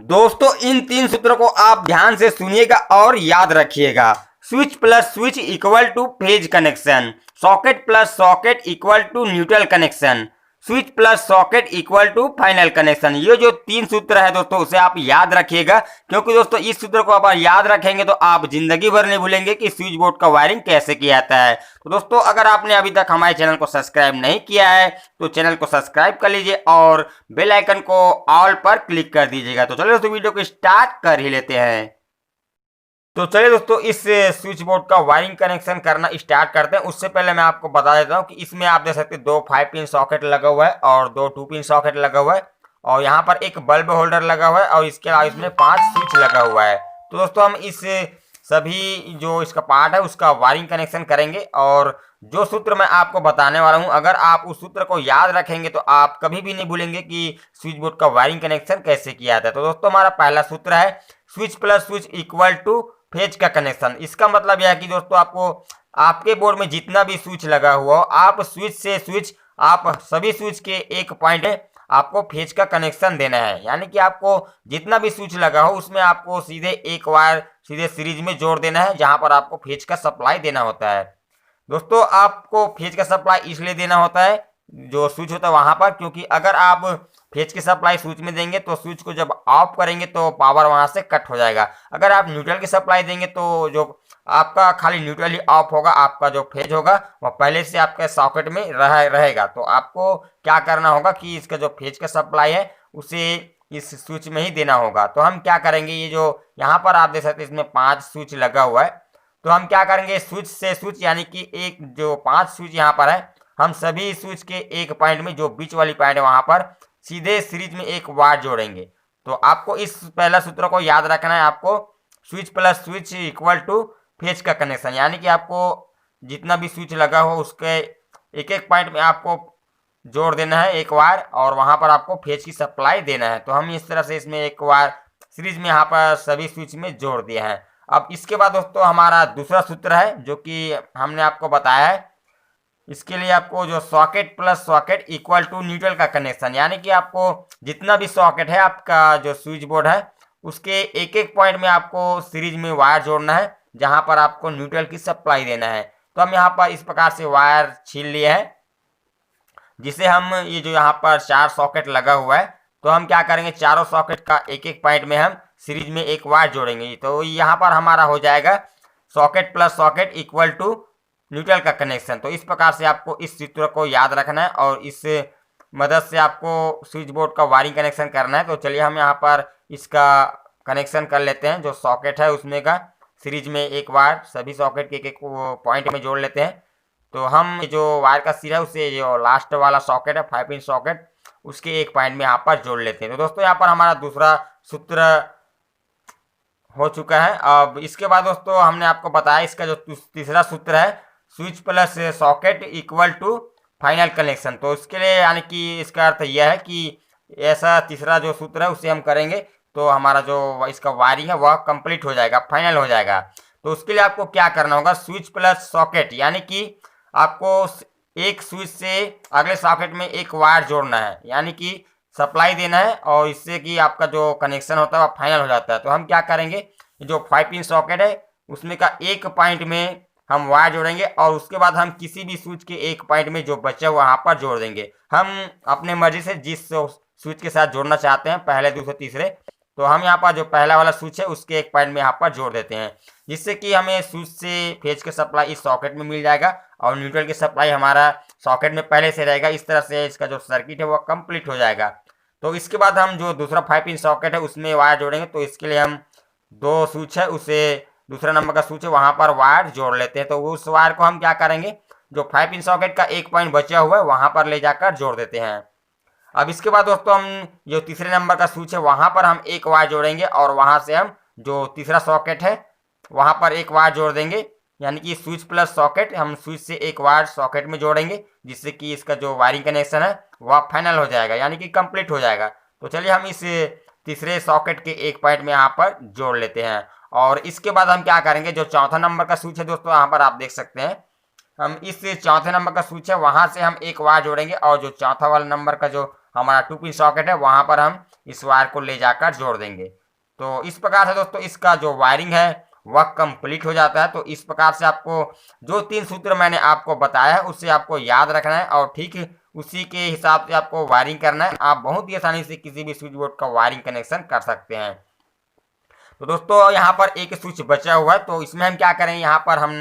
दोस्तों इन तीन सूत्रों को आप ध्यान से सुनिएगा और याद रखिएगा। Switch plus switch equal to phase connection, socket plus socket equal to neutral connection, switch plus socket equal to final connection. ये जो तीन सूत्र है दोस्तों उसे आप याद रखिएगा, क्योंकि दोस्तों इस सूत्र को आप याद रखेंगे तो आप जिंदगी भर नहीं भूलेंगे कि स्विच बोर्ड का वायरिंग कैसे किया जाता है। तो दोस्तों अगर आपने अभी तक हमारे चैनल को सब्सक्राइब नहीं किया है तो चैनल को सब्सक्राइब कर लीजिए और बेल आइकन को ऑल पर क्लिक कर दीजिएगा। तो चलिए दोस्तों वीडियो को स्टार्ट कर ही लेते हैं। तो चलिए दोस्तों इस स्विच बोर्ड का वायरिंग कनेक्शन करना स्टार्ट करते हैं। उससे पहले मैं आपको बता देता हूं कि इसमें आप देख सकते हैं 2 5 पिन सॉकेट लगा हुआ है और 2 2 पिन सॉकेट लगा हुआ है और यहाँ पर एक बल्ब होल्डर लगा हुआ है और इसके अलावा इसमें 5 स्विच लगा हुआ है। तो दोस्तों हम इस सभी जो इसका पार्ट है उसका वायरिंग कनेक्शन करेंगे और जो सूत्र मैं आपको बताने वाला हूं अगर आप उस सूत्र को याद रखेंगे तो आप कभी भी नहीं भूलेंगे कि स्विच बोर्ड का वायरिंग कनेक्शन कैसे किया जाता है। तो दोस्तों हमारा पहला सूत्र है switch plus switch equal to phase का कनेक्शन। इसका मतलब यह है कि दोस्तों आपको आपके बोर्ड में जितना भी स्विच लगा हुआ हो आप स्विच से स्विच आप सभी स्विच के एक पॉइंट है आपको फेज का कनेक्शन देना है। यानी कि आपको जितना भी स्विच लगा हो उसमें आपको सीधे एक वायर सीधे सीरीज में जोड़ देना है जहां पर आपको फेज का सप्लाई देना होता है। दोस्तों आपको फेज का सप्लाई इसलिए देना होता है जो स्विच होता है वहां पर, क्योंकि अगर आप फेज की सप्लाई स्विच में देंगे तो स्विच को जब ऑफ करेंगे तो पावर वहां से कट हो जाएगा। अगर आप न्यूट्रल की सप्लाई देंगे तो जो आपका खाली न्यूट्रल ही ऑफ होगा, आपका जो फेज होगा वह पहले से आपके सॉकेट में रहेगा। तो आपको क्या करना होगा कि इसका जो फेज का सप्लाई है उसे इस स्विच में ही देना होगा। तो हम क्या करेंगे, ये जो यहाँ पर आप देख सकते हैं इसमें 5 स्विच लगा हुआ है, तो हम क्या करेंगे स्विच से स्विच यानी कि एक जो 5 स्विच यहाँ पर है हम सभी स्विच के एक पॉइंट में जो बीच वाली पॉइंट है वहां पर सीधे सीरीज में एक वायर जोड़ेंगे। तो आपको इस पहला सूत्र को याद रखना है, आपको switch plus switch equal to phase का कनेक्शन, यानी कि आपको जितना भी स्विच लगा हो उसके एक एक पॉइंट में आपको जोड़ देना है एक वायर और वहां पर आपको फेज की सप्लाई देना है। तो हम इस तरह से इसमें एक वायर सीरीज में यहाँ पर सभी स्विच में जोड़ दिया है। अब इसके बाद दोस्तों हमारा दूसरा सूत्र है जो कि हमने आपको बताया है। इसके लिए आपको जो socket plus socket equal to neutral का कनेक्शन, यानी कि आपको जितना भी सॉकेट है आपका जो स्विच बोर्ड है उसके एक एक पॉइंट में आपको सीरीज में वायर जोड़ना है जहां पर आपको न्यूट्रल की सप्लाई देना है। तो हम यहाँ पर इस प्रकार से वायर छील लिए हैं जिसे हम ये जो यहाँ पर 4 सॉकेट लगा हुआ है तो हम क्या करेंगे चारों सॉकेट का एक एक पॉइंट में हम सीरीज में एक वायर जोड़ेंगे। तो यहाँ पर हमारा हो जाएगा socket plus socket equal to neutral का कनेक्शन। तो इस प्रकार से आपको इस सूत्र को याद रखना है और इस मदद से आपको स्विच बोर्ड का वायरिंग कनेक्शन करना है। तो चलिए हम यहाँ पर इसका कनेक्शन कर लेते हैं। जो सॉकेट है उसमें का सीरीज में एक वायर सभी सॉकेट के एक पॉइंट में जोड़ लेते हैं। तो हम जो वायर का सिरा है उसे जो लास्ट वाला सॉकेट है 5 पिन सॉकेट उसके एक पॉइंट में यहाँ पर जोड़ लेते हैं। तो दोस्तों यहाँ पर हमारा दूसरा सूत्र हो चुका है। अब इसके बाद दोस्तों हमने आपको बताया इसका जो तीसरा सूत्र है switch plus socket equal to final connection. तो इसके लिए यानी कि इसका अर्थ यह है कि ऐसा तीसरा जो सूत्र है उसे हम करेंगे तो हमारा जो इसका वायरिंग है वह कंप्लीट हो जाएगा, फाइनल हो जाएगा। तो उसके लिए आपको क्या करना होगा स्विच प्लस सॉकेट, यानी कि आपको एक स्विच से अगले सॉकेट में एक वायर जोड़ना है, यानी कि सप्लाई देना है और इससे कि आपका जो कनेक्शन होता है वह फाइनल हो जाता है। तो हम क्या करेंगे जो 5 पिन सॉकेट है उसमें का एक पॉइंट में हम वायर जोड़ेंगे और उसके बाद हम किसी भी स्विच के एक पॉइंट में जो बचा हुआ वहां पर जोड़ देंगे। हम अपने मर्जी से जिस स्विच के साथ जोड़ना चाहते हैं पहले दूसरे तीसरे, तो हम यहाँ पर जो पहला वाला स्विच है उसके एक पॉइंट में यहाँ पर जोड़ देते हैं जिससे कि हमें स्विच से फेज का सप्लाई इस सॉकेट में मिल जाएगा और न्यूट्रल की सप्लाई हमारा सॉकेट में पहले से रहेगा। इस तरह से इसका जो सर्किट है वह कंप्लीट हो जाएगा। तो इसके बाद हम जो दूसरा 5 पिन सॉकेट है उसमें वायर जोड़ेंगे। तो इसके लिए हम 2 स्विच है उसे दूसरा नंबर का स्विच है वहां पर वायर जोड़ लेते हैं। तो उस वायर को हम क्या करेंगे जो 5 पिन सॉकेट का एक पॉइंट बचा हुआ है वहां पर ले जाकर जोड़ देते हैं। अब इसके बाद दोस्तों हम जो तीसरे नंबर का स्विच है वहां पर हम एक वायर जोड़ेंगे और वहां से हम जो तीसरा सॉकेट है वहां पर एक वायर जोड़ देंगे, यानी कि स्विच प्लस सॉकेट हम स्विच से एक वायर सॉकेट में जोड़ेंगे जिससे कि इसका जो वायरिंग कनेक्शन है वह फाइनल हो जाएगा, यानी कि कंप्लीट हो जाएगा। तो चलिए हम इस तीसरे सॉकेट के एक पॉइंट में यहाँ पर जोड़ लेते हैं और इसके बाद हम क्या करेंगे जो चौथा नंबर का स्विच है दोस्तों यहाँ पर आप देख सकते हैं हम इस चौथे नंबर का स्विच है वहां से हम एक वायर जोड़ेंगे और जो चौथा वाला नंबर का जो हमारा 2 पिन सॉकेट है वहाँ पर हम इस वायर को ले जाकर जोड़ देंगे। तो इस प्रकार से दोस्तों इसका जो वायरिंग है वह कंप्लीट हो जाता है। तो इस प्रकार से आपको जो 3 सूत्र मैंने आपको बताया है उससे आपको याद रखना है और ठीक उसी के हिसाब से आपको वायरिंग करना है। आप बहुत ही आसानी से किसी भी स्विच बोर्ड का वायरिंग कनेक्शन कर सकते हैं। तो दोस्तों यहाँ पर एक स्विच बचा हुआ है, तो इसमें हम क्या करें, यहाँ पर हम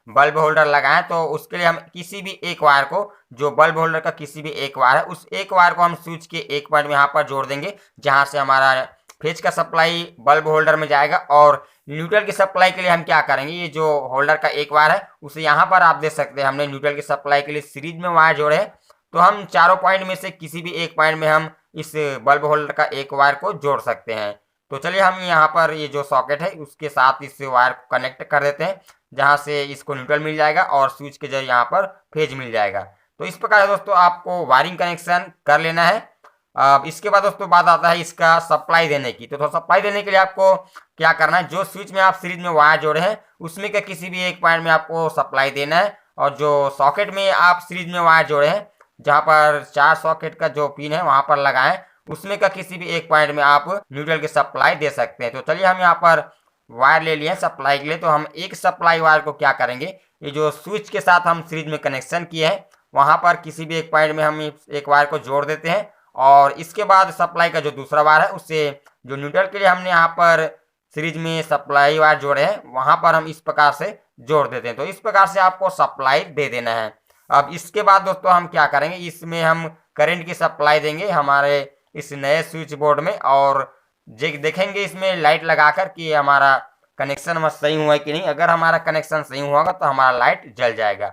बल्ब होल्डर लगाएं। तो उसके लिए हम किसी भी एक वायर को, जो बल्ब होल्डर का किसी भी एक वायर है, उस एक वायर को हम स्विच के एक पॉइंट में यहाँ पर जोड़ देंगे जहाँ से हमारा फेज का सप्लाई बल्ब होल्डर में जाएगा। और न्यूट्रल की सप्लाई के लिए हम क्या करेंगे, ये जो होल्डर का एक वायर है उसे यहाँ पर आप देख सकते हैं हमने न्यूट्रल की सप्लाई के लिए सीरीज में वायर जोड़े हैं। तो हम चारों पॉइंट में से किसी भी एक पॉइंट में हम इस बल्ब होल्डर का एक वायर को जोड़ सकते हैं। तो चलिए हम यहाँ पर ये जो सॉकेट है उसके साथ इस वायर को कनेक्ट कर देते हैं जहाँ से इसको न्यूट्रल मिल जाएगा और स्विच के जरिए यहाँ पर फेज मिल जाएगा। तो इस प्रकार दोस्तों आपको वायरिंग कनेक्शन कर लेना है। अब इसके बाद दोस्तों बात आता है इसका सप्लाई देने की। तो सप्लाई देने के लिए आपको क्या करना है, जो स्विच में आप सीरीज में वायर जोड़े हैं उसमें का किसी भी एक पॉइंट में आपको सप्लाई देना है। और जो सॉकेट में आप सीरीज में वायर जोड़े हैं जहाँ पर 4 सॉकेट का जो पिन है वहाँ पर लगाएं, उसमें का किसी भी एक पॉइंट में आप न्यूट्रल की सप्लाई दे सकते हैं। तो चलिए हम यहाँ पर वायर ले लिए सप्लाई के लिए। तो हम एक सप्लाई वायर को क्या करेंगे, ये जो स्विच के साथ हम सीरीज में कनेक्शन किए हैं वहाँ पर किसी भी एक पॉइंट में हम एक वायर को जोड़ देते हैं। और इसके बाद सप्लाई का जो दूसरा वायर है उससे जो न्यूट्रल के लिए हमने यहाँ पर सीरीज में सप्लाई वायर जोड़े हैं वहाँ पर हम इस प्रकार से जोड़ देते हैं। तो इस प्रकार से आपको सप्लाई दे देना है। अब इसके बाद दोस्तों हम क्या करेंगे, इसमें हम करंट की सप्लाई देंगे हमारे इस नए स्विच बोर्ड में और देखेंगे इसमें लाइट लगाकर कि हमारा कनेक्शन सही हुआ है कि नहीं। अगर हमारा कनेक्शन सही हुआ होगा तो हमारा लाइट जल जाएगा।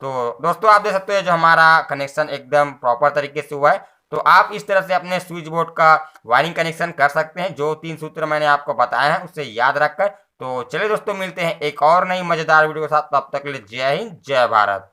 तो दोस्तों आप देख सकते हो जो हमारा कनेक्शन एकदम प्रॉपर तरीके से हुआ है। तो आप इस तरह से अपने स्विच बोर्ड का वायरिंग कनेक्शन कर सकते हैं, जो 3 सूत्र मैंने आपको बताए हैं उससे याद रखकर। तो चलिए दोस्तों मिलते हैं एक और नई मजेदार वीडियो के साथ, तब तक के लिए जय हिंद जय भारत।